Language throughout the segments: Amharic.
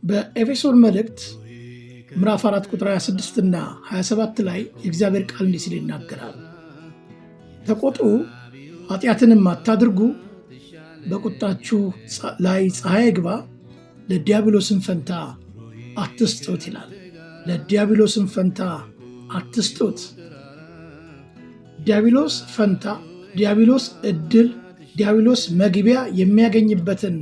በኤፌሶን መልእክት ምዕራፍ 4 ቁጥር 26 እና 27 ላይ የእግዚአብሔር ቃል እንዲህ ሲል ይናገራል። ተቆጡ፣ ኃጢአትንም አታድርጉ፣ በቁጣችሁ ላይ ፀሐይ ግባ፣ ለዲያብሎስም ፈንታ አትስጡት ይላል። ለዲያብሎስም ፈንታ አትስጡት። ዲያብሎስ ፈንታ፣ ዲያብሎስ እድል፣ ዲያብሎስ መግቢያ የሚያገኝበትን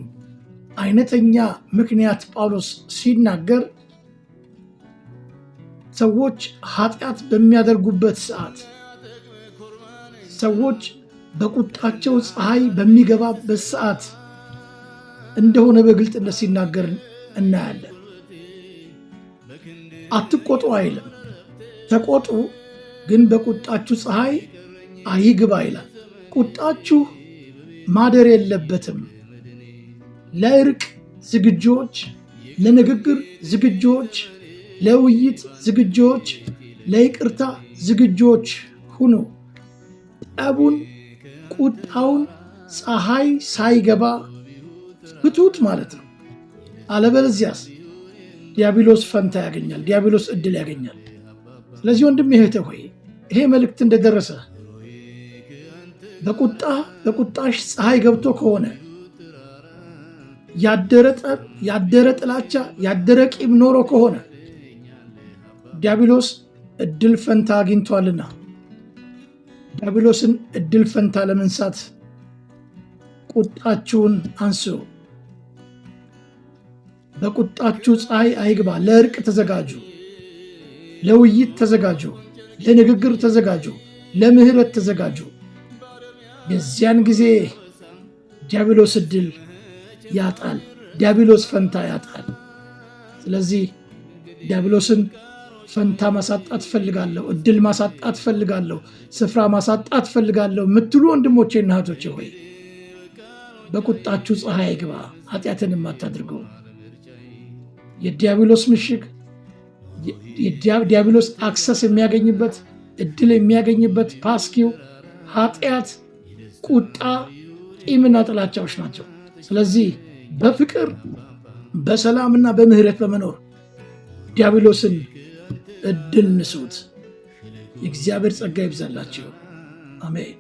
አይነተኛ ምክንያት ጳውሎስ ሲናገር ሰዎች ኃጢአት በሚያደርጉበት ሰዓት፣ ሰዎች በቁጣቸው ፀሐይ በሚገባበት ሰዓት እንደሆነ በግልጥነት ሲናገር እናያለን። አትቆጡ አይልም። ተቆጡ ግን በቁጣችሁ ፀሐይ አይግባ ይላል። ቁጣችሁ ማደር የለበትም። ለእርቅ ዝግጆች፣ ለንግግር ዝግጆች፣ ለውይይት ዝግጆች፣ ለይቅርታ ዝግጆች ሁኑ። ጠቡን፣ ቁጣውን ፀሐይ ሳይገባ ፍቱት ማለት ነው። አለበለዚያስ ዲያብሎስ ፈንታ ያገኛል፣ ዲያብሎስ እድል ያገኛል። ስለዚህ ወንድም እህቴ ሆይ ይሄ መልእክት እንደደረሰ በቁጣሽ ፀሐይ ገብቶ ከሆነ ያደረ ጥላቻ፣ ያደረ ቂም ኖሮ ከሆነ ዲያብሎስ እድል ፈንታ አግኝቷልና ዲያብሎስን እድል ፈንታ ለመንሳት ቁጣችሁን አንሱ። በቁጣችሁ ፀሐይ አይግባ። ለእርቅ ተዘጋጁ፣ ለውይይት ተዘጋጁ፣ ለንግግር ተዘጋጁ፣ ለምህረት ተዘጋጁ። የዚያን ጊዜ ዲያብሎስ እድል ያጣል፣ ዲያብሎስ ፈንታ ያጣል። ስለዚህ ዲያብሎስን ፈንታ ማሳጣት ፈልጋለሁ፣ እድል ማሳጣት ፈልጋለሁ፣ ስፍራ ማሳጣት ፈልጋለሁ የምትሉ ወንድሞቼና እህቶቼ ሆይ በቁጣችሁ ፀሐይ አይግባ፣ ኃጢአትንም አታድርገው። የዲያብሎስ ምሽግ፣ ዲያብሎስ አክሰስ የሚያገኝበት እድል የሚያገኝበት ፓስኪው ኃጢአት፣ ቁጣ፣ ቂምና ጥላቻዎች ናቸው። ስለዚህ በፍቅር በሰላምና በምህረት በመኖር ዲያብሎስን እድል ንሱት። የእግዚአብሔር ጸጋ ይብዛላችሁ። አሜን።